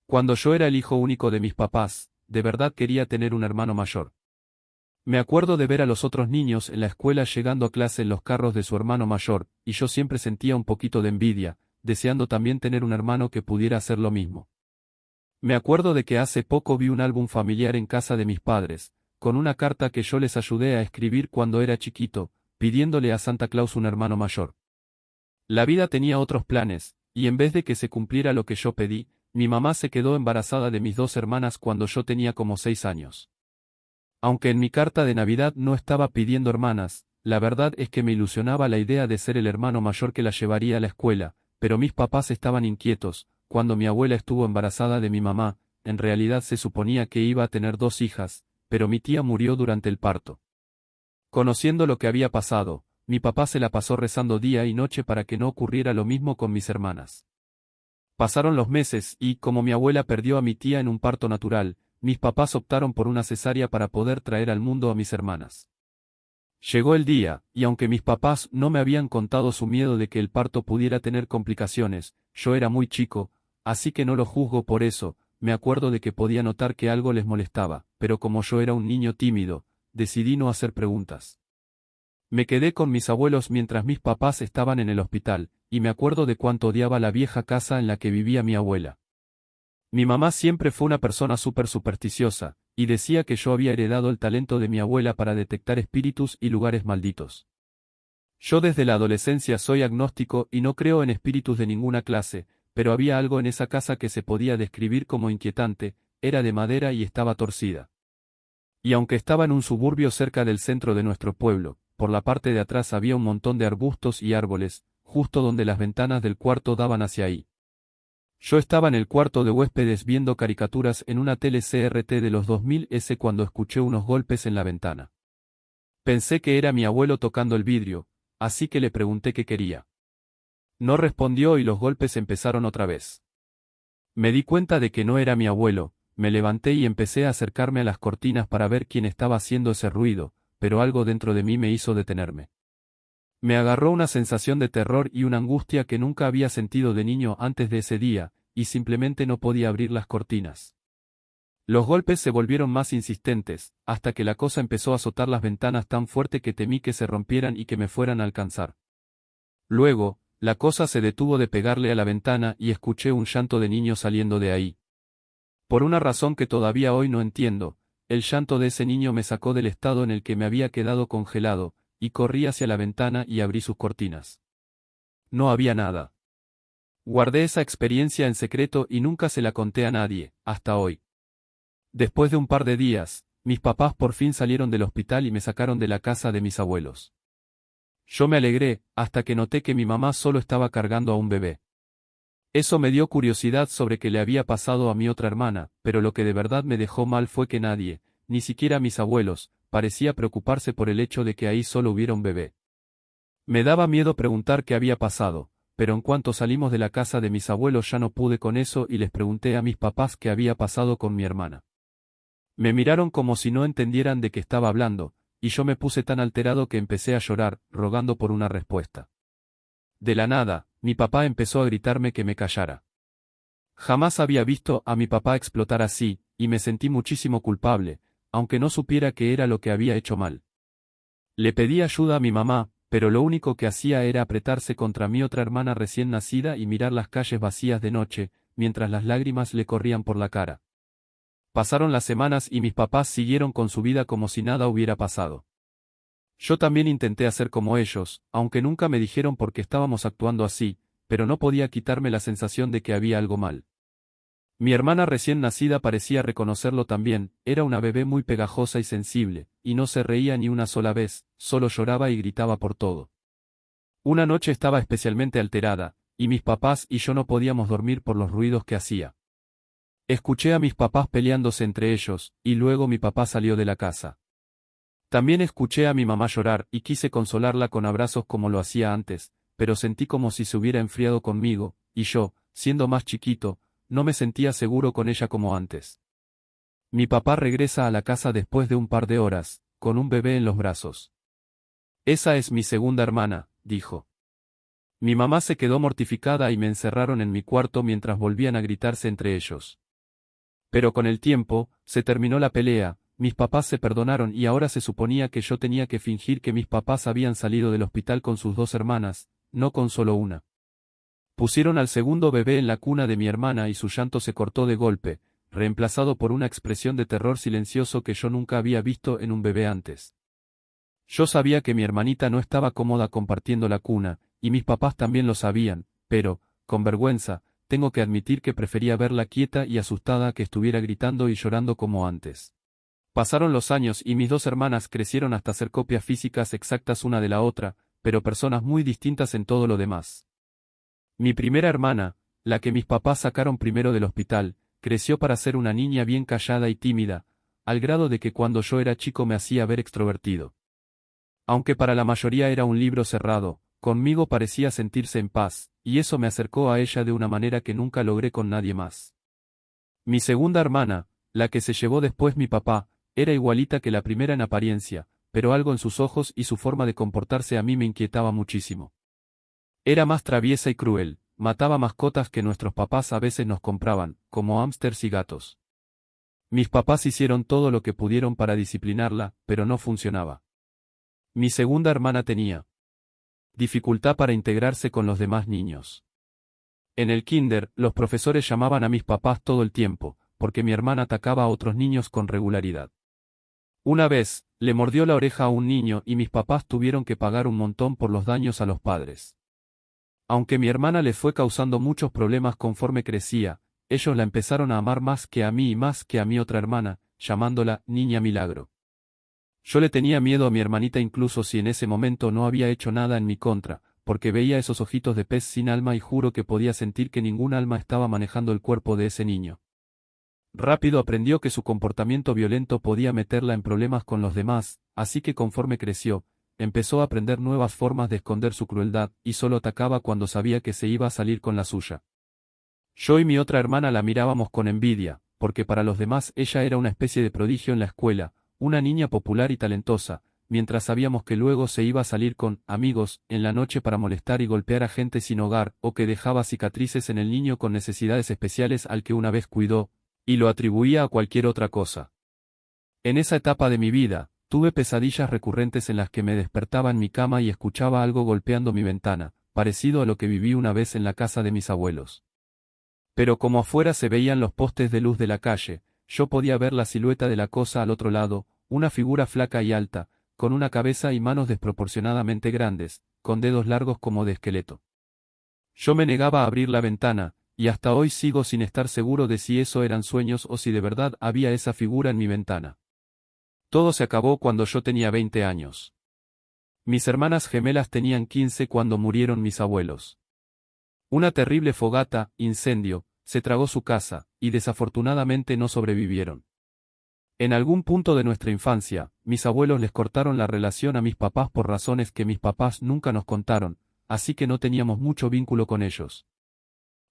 Cuando yo era el hijo único de mis papás, de verdad quería tener un hermano mayor. Me acuerdo de ver a los otros niños en la escuela llegando a clase en los carros de su hermano mayor, y yo siempre sentía un poquito de envidia, deseando también tener un hermano que pudiera hacer lo mismo. Me acuerdo de que hace poco vi un álbum familiar en casa de mis padres, con una carta que yo les ayudé a escribir cuando era chiquito, pidiéndole a Santa Claus un hermano mayor. La vida tenía otros planes, y en vez de que se cumpliera lo que yo pedí, mi mamá se quedó embarazada de mis dos hermanas cuando yo tenía como 6 años. Aunque en mi carta de Navidad no estaba pidiendo hermanas, la verdad es que me ilusionaba la idea de ser el hermano mayor que la llevaría a la escuela, pero mis papás estaban inquietos. Cuando mi abuela estuvo embarazada de mi mamá, en realidad se suponía que iba a tener 2 hijas, pero mi tía murió durante el parto. Conociendo lo que había pasado, mi papá se la pasó rezando día y noche para que no ocurriera lo mismo con mis hermanas. Pasaron los meses y, como mi abuela perdió a mi tía en un parto natural, mis papás optaron por una cesárea para poder traer al mundo a mis hermanas. Llegó el día, y aunque mis papás no me habían contado su miedo de que el parto pudiera tener complicaciones, yo era muy chico, así que no lo juzgo por eso. Me acuerdo de que podía notar que algo les molestaba, pero como yo era un niño tímido, decidí no hacer preguntas. Me quedé con mis abuelos mientras mis papás estaban en el hospital, y me acuerdo de cuánto odiaba la vieja casa en la que vivía mi abuela. Mi mamá siempre fue una persona súper supersticiosa, y decía que yo había heredado el talento de mi abuela para detectar espíritus y lugares malditos. Yo desde la adolescencia soy agnóstico y no creo en espíritus de ninguna clase, pero había algo en esa casa que se podía describir como inquietante, era de madera y estaba torcida. Y aunque estaba en un suburbio cerca del centro de nuestro pueblo, por la parte de atrás había un montón de arbustos y árboles, justo donde las ventanas del cuarto daban hacia ahí. Yo estaba en el cuarto de huéspedes viendo caricaturas en una tele CRT de los 2000 cuando escuché unos golpes en la ventana. Pensé que era mi abuelo tocando el vidrio, así que le pregunté qué quería. No respondió y los golpes empezaron otra vez. Me di cuenta de que no era mi abuelo, me levanté y empecé a acercarme a las cortinas para ver quién estaba haciendo ese ruido, pero algo dentro de mí me hizo detenerme. Me agarró una sensación de terror y una angustia que nunca había sentido de niño antes de ese día, y simplemente no podía abrir las cortinas. Los golpes se volvieron más insistentes, hasta que la cosa empezó a azotar las ventanas tan fuerte que temí que se rompieran y que me fueran a alcanzar. Luego, la cosa se detuvo de pegarle a la ventana y escuché un llanto de niño saliendo de ahí. Por una razón que todavía hoy no entiendo, el llanto de ese niño me sacó del estado en el que me había quedado congelado, y corrí hacia la ventana y abrí sus cortinas. No había nada. Guardé esa experiencia en secreto y nunca se la conté a nadie, hasta hoy. Después de un par de días, mis papás por fin salieron del hospital y me sacaron de la casa de mis abuelos. Yo me alegré, hasta que noté que mi mamá solo estaba cargando a un bebé. Eso me dio curiosidad sobre qué le había pasado a mi otra hermana, pero lo que de verdad me dejó mal fue que nadie, ni siquiera mis abuelos, parecía preocuparse por el hecho de que ahí solo hubiera un bebé. Me daba miedo preguntar qué había pasado, pero en cuanto salimos de la casa de mis abuelos ya no pude con eso y les pregunté a mis papás qué había pasado con mi hermana. Me miraron como si no entendieran de qué estaba hablando, y yo me puse tan alterado que empecé a llorar, rogando por una respuesta. De la nada, mi papá empezó a gritarme que me callara. Jamás había visto a mi papá explotar así, y me sentí muchísimo culpable, aunque no supiera qué era lo que había hecho mal. Le pedí ayuda a mi mamá, pero lo único que hacía era apretarse contra mi otra hermana recién nacida y mirar las calles vacías de noche, mientras las lágrimas le corrían por la cara. Pasaron las semanas y mis papás siguieron con su vida como si nada hubiera pasado. Yo también intenté hacer como ellos, aunque nunca me dijeron por qué estábamos actuando así, pero no podía quitarme la sensación de que había algo mal. Mi hermana recién nacida parecía reconocerlo también, era una bebé muy pegajosa y sensible, y no se reía ni una sola vez, solo lloraba y gritaba por todo. Una noche estaba especialmente alterada, y mis papás y yo no podíamos dormir por los ruidos que hacía. Escuché a mis papás peleándose entre ellos, y luego mi papá salió de la casa. También escuché a mi mamá llorar y quise consolarla con abrazos como lo hacía antes, pero sentí como si se hubiera enfriado conmigo, y yo, siendo más chiquito, no me sentía seguro con ella como antes. Mi papá regresa a la casa después de un par de horas, con un bebé en los brazos. Esa es mi segunda hermana, dijo. Mi mamá se quedó mortificada y me encerraron en mi cuarto mientras volvían a gritarse entre ellos. Pero con el tiempo, se terminó la pelea, mis papás se perdonaron y ahora se suponía que yo tenía que fingir que mis papás habían salido del hospital con sus dos hermanas, no con solo una. Pusieron al segundo bebé en la cuna de mi hermana y su llanto se cortó de golpe, reemplazado por una expresión de terror silencioso que yo nunca había visto en un bebé antes. Yo sabía que mi hermanita no estaba cómoda compartiendo la cuna, y mis papás también lo sabían, pero, con vergüenza, tengo que admitir que prefería verla quieta y asustada a que estuviera gritando y llorando como antes. Pasaron los años y mis dos hermanas crecieron hasta ser copias físicas exactas una de la otra, pero personas muy distintas en todo lo demás. Mi primera hermana, la que mis papás sacaron primero del hospital, creció para ser una niña bien callada y tímida, al grado de que cuando yo era chico me hacía ver extrovertido. Aunque para la mayoría era un libro cerrado, conmigo parecía sentirse en paz, y eso me acercó a ella de una manera que nunca logré con nadie más. Mi segunda hermana, la que se llevó después mi papá, era igualita que la primera en apariencia, pero algo en sus ojos y su forma de comportarse a mí me inquietaba muchísimo. Era más traviesa y cruel, mataba mascotas que nuestros papás a veces nos compraban, como hámsters y gatos. Mis papás hicieron todo lo que pudieron para disciplinarla, pero no funcionaba. Mi segunda hermana tenía dificultad para integrarse con los demás niños. En el kinder, los profesores llamaban a mis papás todo el tiempo, porque mi hermana atacaba a otros niños con regularidad. Una vez, le mordió la oreja a un niño y mis papás tuvieron que pagar un montón por los daños a los padres. Aunque mi hermana le fue causando muchos problemas conforme crecía, ellos la empezaron a amar más que a mí y más que a mi otra hermana, llamándola Niña Milagro. Yo le tenía miedo a mi hermanita incluso si en ese momento no había hecho nada en mi contra, porque veía esos ojitos de pez sin alma y juro que podía sentir que ningún alma estaba manejando el cuerpo de ese niño. Rápido aprendió que su comportamiento violento podía meterla en problemas con los demás, así que conforme creció, empezó a aprender nuevas formas de esconder su crueldad, y solo atacaba cuando sabía que se iba a salir con la suya. Yo y mi otra hermana la mirábamos con envidia, porque para los demás ella era una especie de prodigio en la escuela, una niña popular y talentosa, mientras sabíamos que luego se iba a salir con amigos en la noche para molestar y golpear a gente sin hogar, o que dejaba cicatrices en el niño con necesidades especiales al que una vez cuidó, y lo atribuía a cualquier otra cosa. En esa etapa de mi vida, tuve pesadillas recurrentes en las que me despertaba en mi cama y escuchaba algo golpeando mi ventana, parecido a lo que viví una vez en la casa de mis abuelos. Pero como afuera se veían los postes de luz de la calle, yo podía ver la silueta de la cosa al otro lado, una figura flaca y alta, con una cabeza y manos desproporcionadamente grandes, con dedos largos como de esqueleto. Yo me negaba a abrir la ventana, y hasta hoy sigo sin estar seguro de si eso eran sueños o si de verdad había esa figura en mi ventana. Todo se acabó cuando yo tenía 20 años. Mis hermanas gemelas tenían 15 cuando murieron mis abuelos. Una terrible fogata, incendio, se tragó su casa, y desafortunadamente no sobrevivieron. En algún punto de nuestra infancia, mis abuelos les cortaron la relación a mis papás por razones que mis papás nunca nos contaron, así que no teníamos mucho vínculo con ellos.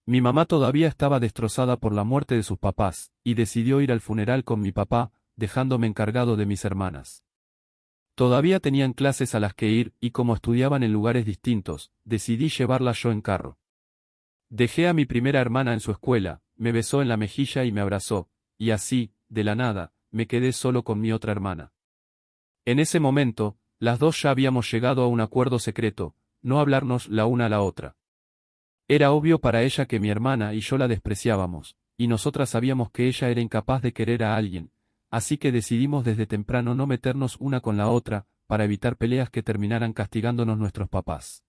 Mi mamá todavía estaba destrozada por la muerte de sus papás, y decidió ir al funeral con mi papá, dejándome encargado de mis hermanas. Todavía tenían clases a las que ir, y como estudiaban en lugares distintos, decidí llevarlas yo en carro. Dejé a mi primera hermana en su escuela, me besó en la mejilla y me abrazó, y así, de la nada, me quedé solo con mi otra hermana. En ese momento, las dos ya habíamos llegado a un acuerdo secreto, no hablarnos la una a la otra. Era obvio para ella que mi hermana y yo la despreciábamos, y nosotras sabíamos que ella era incapaz de querer a alguien, así que decidimos desde temprano no meternos una con la otra, para evitar peleas que terminaran castigándonos nuestros papás.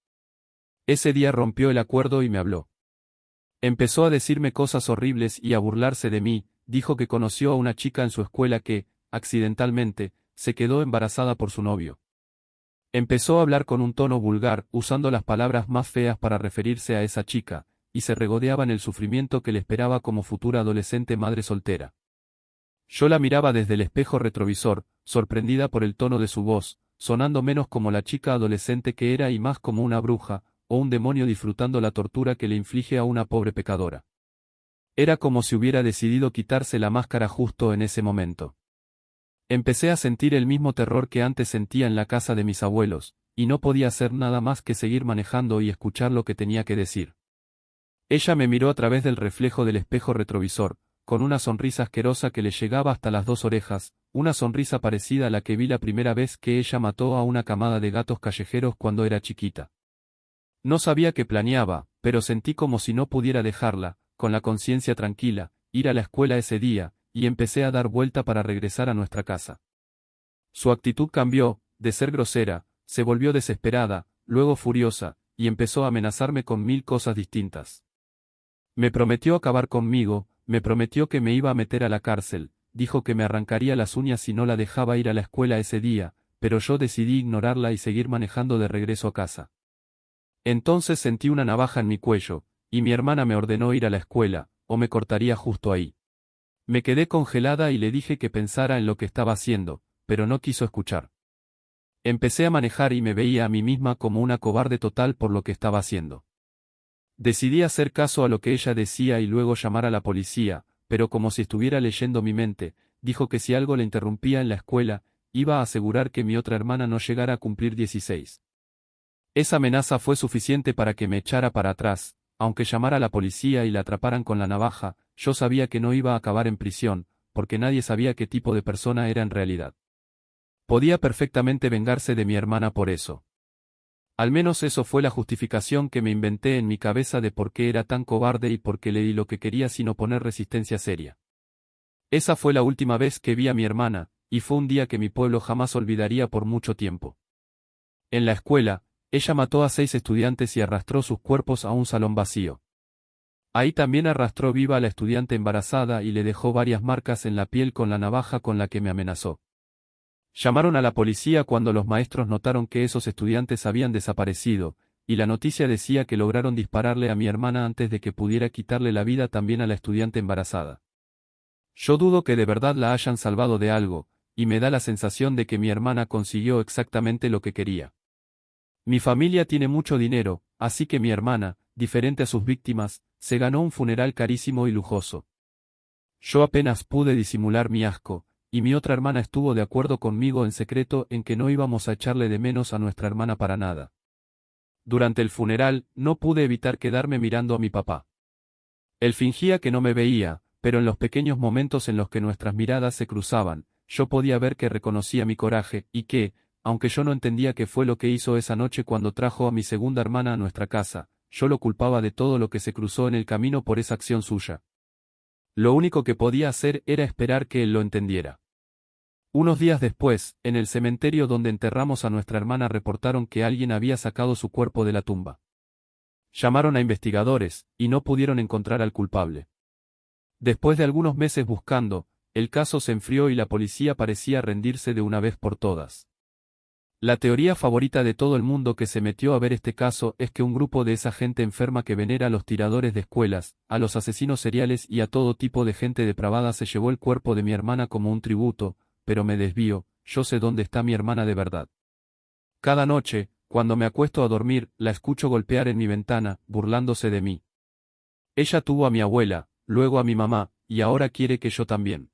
Ese día rompió el acuerdo y me habló. Empezó a decirme cosas horribles y a burlarse de mí, dijo que conoció a una chica en su escuela que, accidentalmente, se quedó embarazada por su novio. Empezó a hablar con un tono vulgar, usando las palabras más feas para referirse a esa chica, y se regodeaba en el sufrimiento que le esperaba como futura adolescente madre soltera. Yo la miraba desde el espejo retrovisor, sorprendida por el tono de su voz, sonando menos como la chica adolescente que era y más como una bruja, o un demonio disfrutando la tortura que le inflige a una pobre pecadora. Era como si hubiera decidido quitarse la máscara justo en ese momento. Empecé a sentir el mismo terror que antes sentía en la casa de mis abuelos, y no podía hacer nada más que seguir manejando y escuchar lo que tenía que decir. Ella me miró a través del reflejo del espejo retrovisor, con una sonrisa asquerosa que le llegaba hasta las 2 orejas, una sonrisa parecida a la que vi la primera vez que ella mató a una camada de gatos callejeros cuando era chiquita. No sabía qué planeaba, pero sentí como si no pudiera dejarla, con la conciencia tranquila, ir a la escuela ese día, y empecé a dar vuelta para regresar a nuestra casa. Su actitud cambió, de ser grosera, se volvió desesperada, luego furiosa, y empezó a amenazarme con 1000 cosas distintas. Me prometió acabar conmigo, me prometió que me iba a meter a la cárcel, dijo que me arrancaría las uñas si no la dejaba ir a la escuela ese día, pero yo decidí ignorarla y seguir manejando de regreso a casa. Entonces sentí una navaja en mi cuello, y mi hermana me ordenó ir a la escuela, o me cortaría justo ahí. Me quedé congelada y le dije que pensara en lo que estaba haciendo, pero no quiso escuchar. Empecé a manejar y me veía a mí misma como una cobarde total por lo que estaba haciendo. Decidí hacer caso a lo que ella decía y luego llamar a la policía, pero como si estuviera leyendo mi mente, dijo que si algo le interrumpía en la escuela, iba a asegurar que mi otra hermana no llegara a cumplir 16. Esa amenaza fue suficiente para que me echara para atrás, aunque llamara a la policía y la atraparan con la navaja, yo sabía que no iba a acabar en prisión, porque nadie sabía qué tipo de persona era en realidad. Podía perfectamente vengarse de mi hermana por eso. Al menos eso fue la justificación que me inventé en mi cabeza de por qué era tan cobarde y por qué le di lo que quería sin oponer resistencia seria. Esa fue la última vez que vi a mi hermana, y fue un día que mi pueblo jamás olvidaría por mucho tiempo. En la escuela, ella mató a 6 estudiantes y arrastró sus cuerpos a un salón vacío. Ahí también arrastró viva a la estudiante embarazada y le dejó varias marcas en la piel con la navaja con la que me amenazó. Llamaron a la policía cuando los maestros notaron que esos estudiantes habían desaparecido, y la noticia decía que lograron dispararle a mi hermana antes de que pudiera quitarle la vida también a la estudiante embarazada. Yo dudo que de verdad la hayan salvado de algo, y me da la sensación de que mi hermana consiguió exactamente lo que quería. Mi familia tiene mucho dinero, así que mi hermana, diferente a sus víctimas, se ganó un funeral carísimo y lujoso. Yo apenas pude disimular mi asco, y mi otra hermana estuvo de acuerdo conmigo en secreto en que no íbamos a echarle de menos a nuestra hermana para nada. Durante el funeral, no pude evitar quedarme mirando a mi papá. Él fingía que no me veía, pero en los pequeños momentos en los que nuestras miradas se cruzaban, yo podía ver que reconocía mi coraje, y que, aunque yo no entendía qué fue lo que hizo esa noche cuando trajo a mi segunda hermana a nuestra casa, yo lo culpaba de todo lo que se cruzó en el camino por esa acción suya. Lo único que podía hacer era esperar que él lo entendiera. Unos días después, en el cementerio donde enterramos a nuestra hermana reportaron que alguien había sacado su cuerpo de la tumba. Llamaron a investigadores, y no pudieron encontrar al culpable. Después de algunos meses buscando, el caso se enfrió y la policía parecía rendirse de una vez por todas. La teoría favorita de todo el mundo que se metió a ver este caso es que un grupo de esa gente enferma que venera a los tiradores de escuelas, a los asesinos seriales y a todo tipo de gente depravada se llevó el cuerpo de mi hermana como un tributo, pero me desvío, yo sé dónde está mi hermana de verdad. Cada noche, cuando me acuesto a dormir, la escucho golpear en mi ventana, burlándose de mí. Ella tuvo a mi abuela, luego a mi mamá, y ahora quiere que yo también.